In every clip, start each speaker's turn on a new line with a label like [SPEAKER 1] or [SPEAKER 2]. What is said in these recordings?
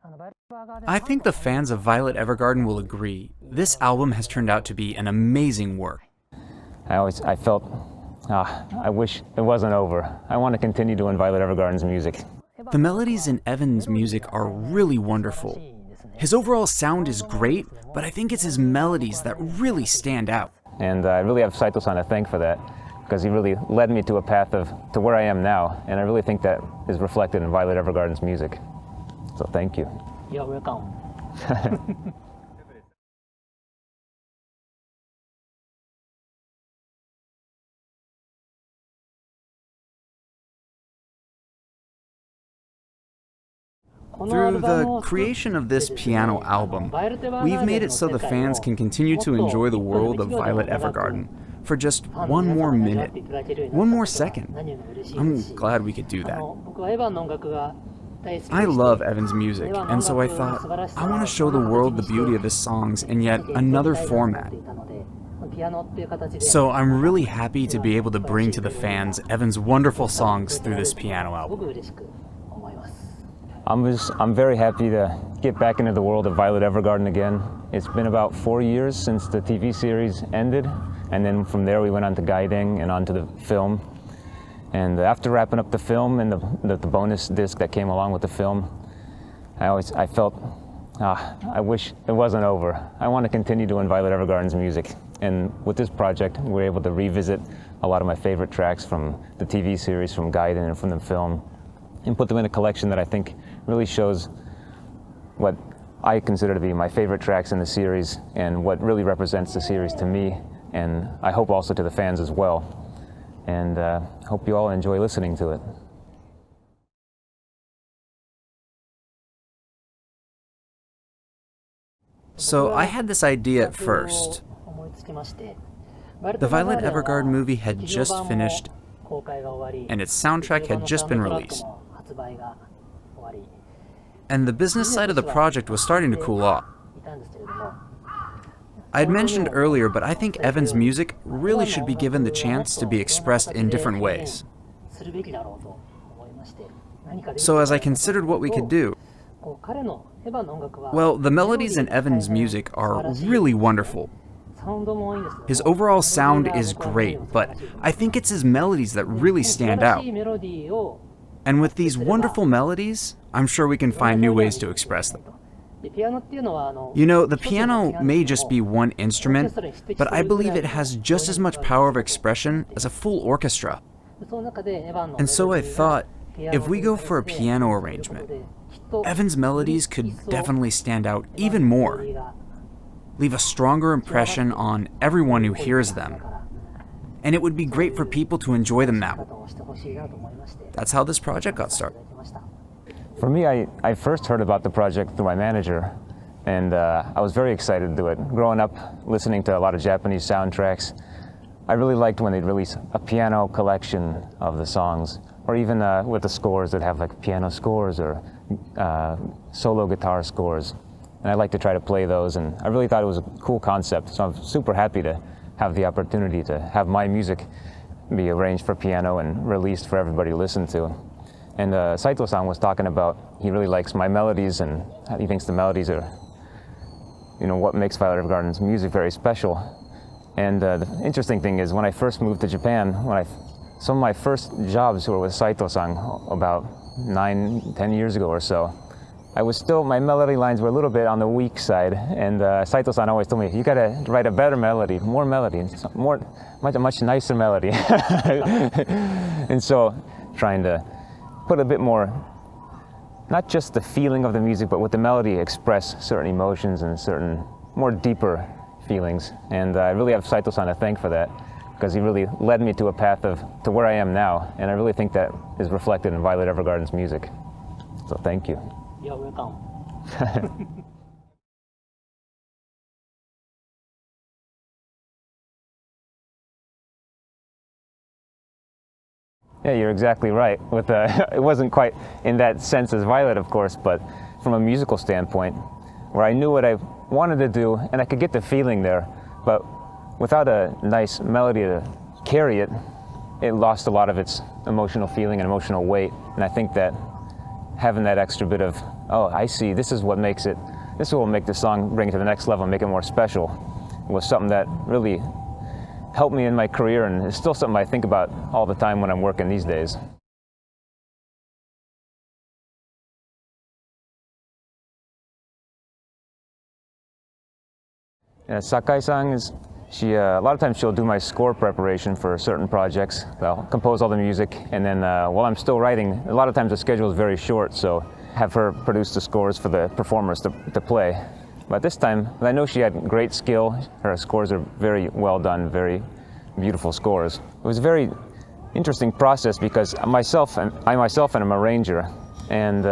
[SPEAKER 1] I think the fans of Violet Evergarden will agree. This album has turned out to be an amazing work.
[SPEAKER 2] I felt, I wish it wasn't over. I want to continue doing Violet Evergarden's music.
[SPEAKER 1] The melodies in Evan's music are really wonderful. His overall sound is great, but I think it's his melodies that really stand out.
[SPEAKER 2] And I really have Saito-san to thank for that, because he really led me to a path to where I am now, and I really think that is reflected in Violet Evergarden's music. So thank you.
[SPEAKER 3] You're welcome.
[SPEAKER 1] Through the creation of this piano album, we've made it so the fans can continue to enjoy the world of Violet Evergarden for just one more minute, one more second. I'm glad we could do that. I love Evan's music, and so I thought, I want to show the world the beauty of his songs in yet another format. So I'm really happy to be able to bring to the fans Evan's wonderful songs through this piano album.
[SPEAKER 2] I'm very happy to get back into the world of Violet Evergarden again. It's been about 4 years since the TV series ended, and then from there we went on to Gaiden and on to the film. And after wrapping up the film and the bonus disc that came along with the film, I felt, I wish it wasn't over. I want to continue doing Violet Evergarden's music. And with this project, we were able to revisit a lot of my favorite tracks from the TV series, from Gaiden and from the film, and put them in a collection that I think really shows what I consider to be my favorite tracks in the series and what really represents the series to me, and I hope also to the fans as well. And hope you all enjoy listening to it.
[SPEAKER 1] So I had this idea at first. The Violet Evergarden movie had just finished, and its soundtrack had just been released. And the business side of the project was starting to cool off. I had mentioned earlier, but I think Evan's music really should be given the chance to be expressed in different ways. So as I considered what we could do, well, the melodies in Evan's music are really wonderful. His overall sound is great, but I think it's his melodies that really stand out. And with these wonderful melodies, I'm sure we can find new ways to express them. You know, the piano may just be one instrument, but I believe it has just as much power of expression as a full orchestra. And so I thought, if we go for a piano arrangement, Evan's melodies could definitely stand out even more, leave a stronger impression on everyone who hears them. And it would be great for people to enjoy them now. That's how this project got started.
[SPEAKER 2] For me, I first heard about the project through my manager, and I was very excited to do it. Growing up, listening to a lot of Japanese soundtracks, I really liked when they'd release a piano collection of the songs, or even with the scores that have like piano scores or solo guitar scores. And I like to try to play those, and I really thought it was a cool concept, so I'm super happy to have the opportunity to have my music be arranged for piano and released for everybody to listen to. And Saito-san was talking about, he really likes my melodies, and he thinks the melodies are, you know, what makes Violet Evergarden's music very special. And the interesting thing is, when I first moved to Japan, some of my first jobs were with Saito-san about 9-10 years ago or so, my melody lines were a little bit on the weak side, and Saito-san always told me, you gotta write a better melody, more melody, much nicer melody. And so, trying to put a bit more, not just the feeling of the music, but with the melody express certain emotions and certain more deeper feelings. And I really have Saito-san to thank for that, because he really led me to a path to where I am now, and I really think that is reflected in Violet Evergarden's music. So thank you.
[SPEAKER 3] You're welcome.
[SPEAKER 2] Yeah, you're exactly right. It wasn't quite in that sense as Violet, of course, but from a musical standpoint, where I knew what I wanted to do, and I could get the feeling there, but without a nice melody to carry it, it lost a lot of its emotional feeling and emotional weight. And I think that having that extra bit of oh, I see, this is what makes it, this will make the song, bring it to the next level, make it more special. It was something that really helped me in my career, and it's still something I think about all the time when I'm working these days. Sakai-san is, a lot of times she'll do my score preparation for certain projects. I'll compose all the music, and then while I'm still writing, a lot of times the schedule is very short, so have her produce the scores for the performers to play. But this time, I know she had great skill. Her scores are very well done, very beautiful scores. It was a very interesting process because I myself am an arranger, and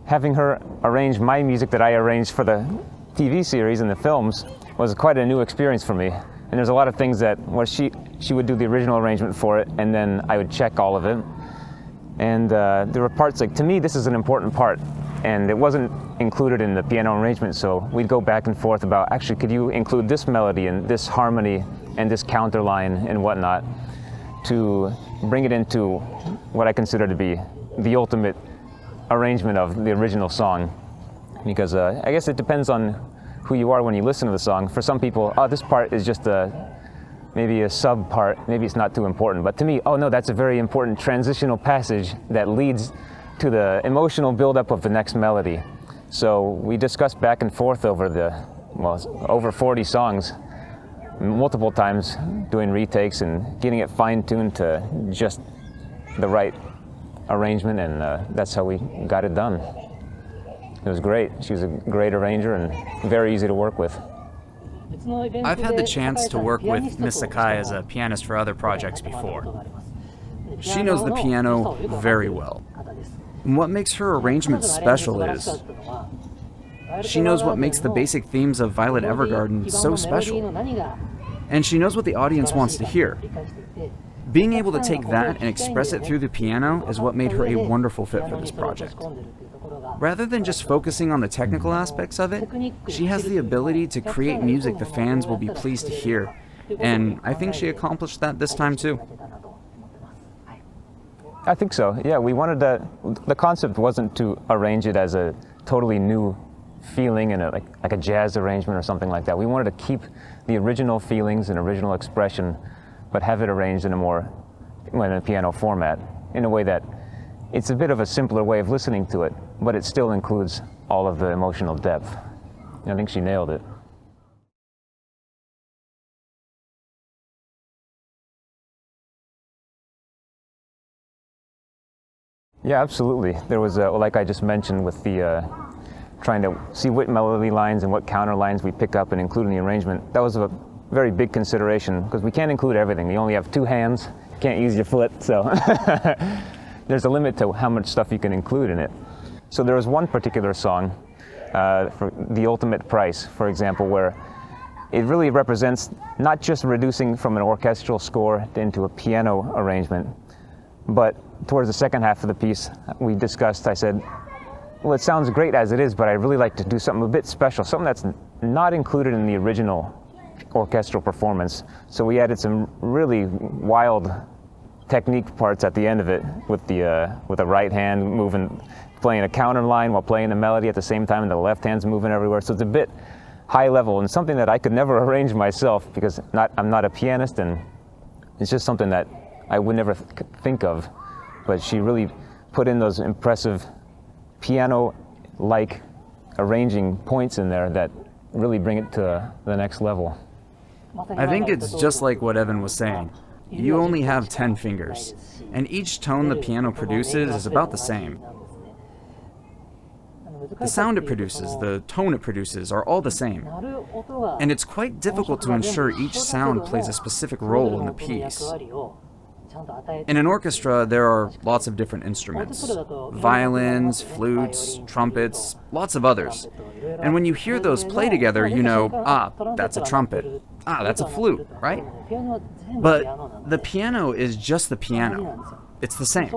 [SPEAKER 2] having her arrange my music that I arranged for the TV series and the films was quite a new experience for me. And there's a lot of things that where she would do the original arrangement for it, and then I would check all of it. And there were parts like, to me, this is an important part, and it wasn't included in the piano arrangement, so we'd go back and forth about, actually, could you include this melody and this harmony and this counter line and whatnot to bring it into what I consider to be the ultimate arrangement of the original song. Because I guess it depends on who you are when you listen to the song. For some people, oh, this part is just maybe a sub part, maybe it's not too important. But to me, oh no, that's a very important transitional passage that leads to the emotional buildup of the next melody. So we discussed back and forth over over 40 songs, multiple times, doing retakes and getting it fine-tuned to just the right arrangement, and that's how we got it done. It was great. She was a great arranger and very easy to work with.
[SPEAKER 1] I've had the chance to work with Miss Sakai as a pianist for other projects before. She knows the piano very well. And what makes her arrangements special is she knows what makes the basic themes of Violet Evergarden so special. And she knows what the audience wants to hear. Being able to take that and express it through the piano is what made her a wonderful fit for this project. Rather than just focusing on the technical aspects of it, she has the ability to create music the fans will be pleased to hear, and I think she accomplished that this time too.
[SPEAKER 2] I think so, yeah. We wanted the concept wasn't to arrange it as a totally new feeling and like a jazz arrangement or something like that. We wanted to keep the original feelings and original expression, but have it arranged in a piano format, in a way that it's a bit of a simpler way of listening to it, but it still includes all of the emotional depth. I think she nailed it. Yeah, absolutely. There was, like I just mentioned, with the trying to see what melody lines and what counter lines we pick up and include in the arrangement. That was a very big consideration, because we can't include everything. You only have two hands, you can't use your foot, so there's a limit to how much stuff you can include in it. So there was one particular song, for The Ultimate Price, for example, where it really represents not just reducing from an orchestral score into a piano arrangement, but towards the second half of the piece, we discussed, I said, well, it sounds great as it is, but I'd really like to do something a bit special, something that's not included in the original orchestral performance. So we added some really wild technique parts at the end of it, with the right hand playing a counter line while playing the melody at the same time, and the left hand's moving everywhere. So it's a bit high level and something that I could never arrange myself, because I'm not a pianist, and it's just something that I would never think of. But she really put in those impressive piano-like arranging points in there that really bring it to the next level.
[SPEAKER 1] I think it's just like what Evan was saying. You only have 10 fingers, and each tone the piano produces is about the same. The sound it produces, the tone it produces are all the same. And it's quite difficult to ensure each sound plays a specific role in the piece. In an orchestra, there are lots of different instruments. Violins, flutes, trumpets, lots of others. And when you hear those play together, you know, that's a trumpet. That's a flute, right? But the piano is just the piano. It's the same.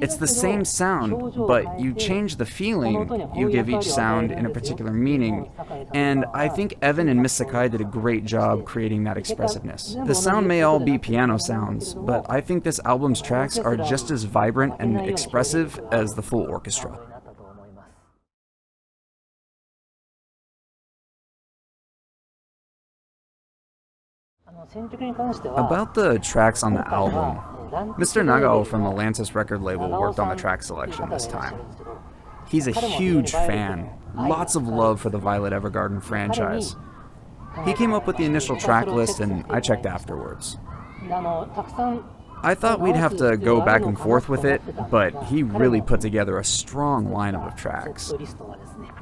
[SPEAKER 1] It's the same sound, but you change the feeling, you give each sound in a particular meaning, and I think Evan and Miss Sakai did a great job creating that expressiveness. The sound may all be piano sounds, but I think this album's tracks are just as vibrant and expressive as the full orchestra. About the tracks on the album, Mr. Nagao from Atlantis record label worked on the track selection this time. He's a huge fan, lots of love for the Violet Evergarden franchise. He came up with the initial track list and I checked afterwards. I thought we'd have to go back and forth with it, but he really put together a strong lineup of tracks.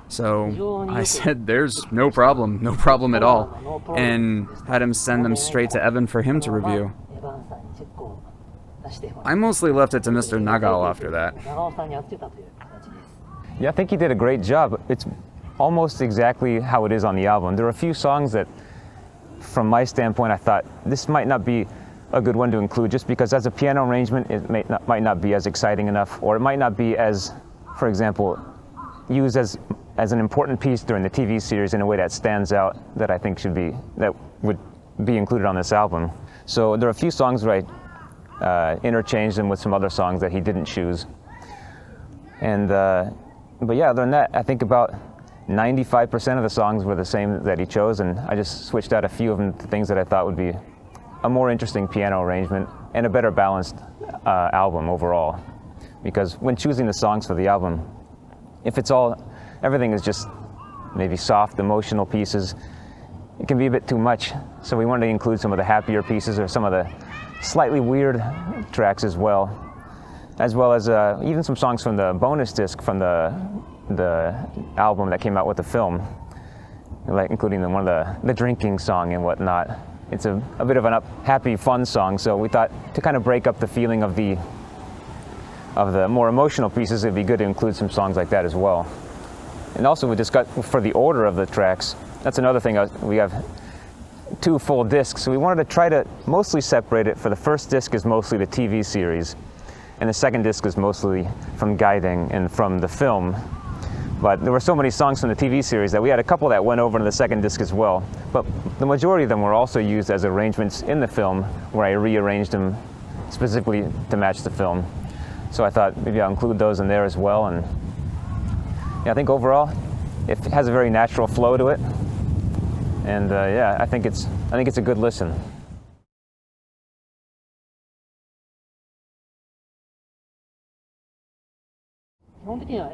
[SPEAKER 1] So I said there's no problem at all, and had him send them straight to Evan for him to review. I mostly left it to Mr. Nagao after that.
[SPEAKER 2] Yeah, I think he did a great job. It's almost exactly how it is on the album. There are a few songs that, from my standpoint, I thought this might not be a good one to include just because as a piano arrangement it might not be as exciting enough, or it might not be as, for example, used as an important piece during the TV series in a way that stands out that I think that would be included on this album. So there are a few songs where I interchanged them with some other songs that he didn't choose. And but yeah, other than that, I think about 95% of the songs were the same that he chose, and I just switched out a few of them to things that I thought would be a more interesting piano arrangement and a better balanced album overall. Because when choosing the songs for the album, if everything is just maybe soft, emotional pieces, it can be a bit too much. So we wanted to include some of the happier pieces or some of the slightly weird tracks as well as even some songs from the bonus disc from the album that came out with the film, like including one of the drinking song and whatnot. It's a bit of a happy, fun song, so we thought to kind of break up the feeling of the more emotional pieces, it'd be good to include some songs like that as well. And also we discussed for the order of the tracks. That's another thing. We have 2 full discs, so we wanted to try to mostly separate it. For the first disc is mostly the TV series, and the second disc is mostly from Guiding and from the film. But there were so many songs from the TV series that we had a couple that went over to the second disc as well. But the majority of them were also used as arrangements in the film, where I rearranged them specifically to match the film. So I thought maybe I'll include those in there as well. And yeah, I think overall it has a very natural flow to it. And yeah, I think it's a good listen.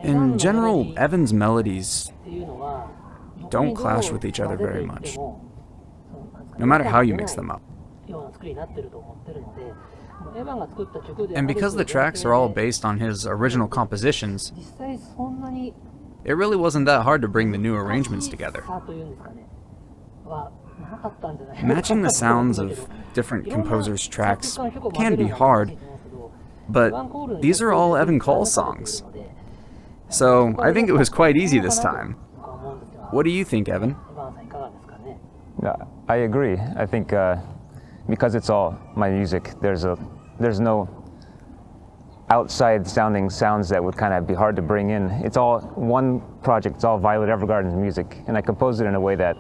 [SPEAKER 1] In general, Evan's melodies don't clash with each other very much, no matter how you mix them up. And because the tracks are all based on his original compositions, it really wasn't that hard to bring the new arrangements together. Matching the sounds of different composers' tracks can be hard, but these are all Evan Call songs. So I think it was quite easy this time. What do you think, Evan?
[SPEAKER 2] I agree. I think because it's all my music, there's no outside sounding sounds that would kind of be hard to bring in. It's all one project. It's all Violet Evergarden's music, and I composed it in a way that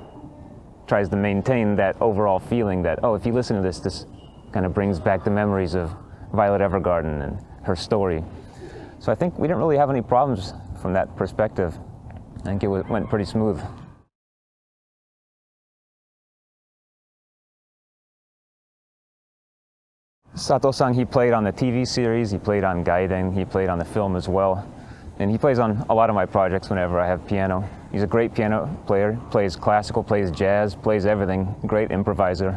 [SPEAKER 2] tries to maintain that overall feeling that, oh, if you listen to this kind of brings back the memories of Violet Evergarden and her story. So I think we didn't really have any problems from that perspective. I think it went pretty smooth. Sato-san, he played on the TV series, he played on Gaiden, he played on the film as well. And he plays on a lot of my projects whenever I have piano. He's a great piano player, plays classical, plays jazz, plays everything, great improviser.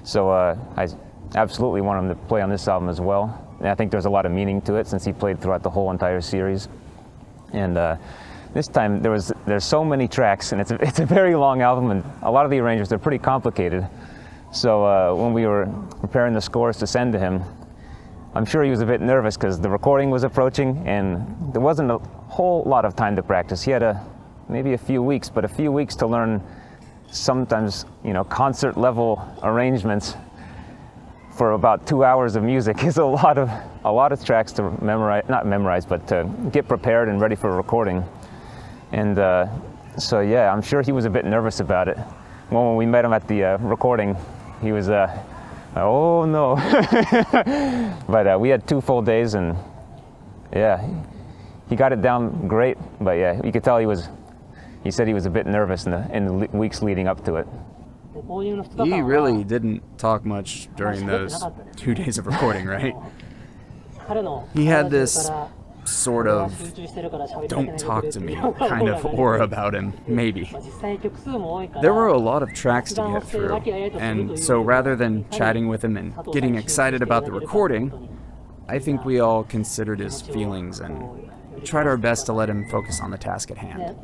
[SPEAKER 2] So I absolutely want him to play on this album as well. And I think there's a lot of meaning to it since he played throughout the whole entire series. And this time there's so many tracks, and it's a very long album, and a lot of the arrangements are pretty complicated. So when we were preparing the scores to send to him, I'm sure he was a bit nervous because the recording was approaching and there wasn't a whole lot of time to practice. He had maybe a few weeks, but a few weeks to learn sometimes, concert level arrangements for about 2 hours of music is a lot of tracks to not memorize, but to get prepared and ready for recording. And so yeah, I'm sure he was a bit nervous about it. When we met him at the recording, he was oh no. But we had 2 full days, and yeah, he got it down great. But yeah, you could tell he said he was a bit nervous in the weeks leading up to it.
[SPEAKER 1] He really didn't talk much during those 2 days of recording, right? He had this sort of don't talk to me kind of aura about him, maybe. There were a lot of tracks to get through, and so rather than chatting with him and getting excited about the recording, I think we all considered his feelings and tried our best to let him focus on the task at hand.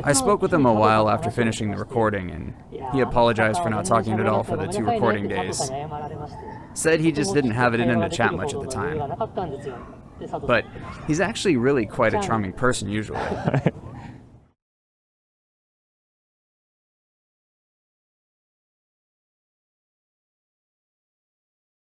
[SPEAKER 1] I spoke with him a while after finishing the recording, and he apologized for not talking at all for the 2 recording days. Said he just didn't have it in him to chat much at the time. But he's actually really quite a charming person usually.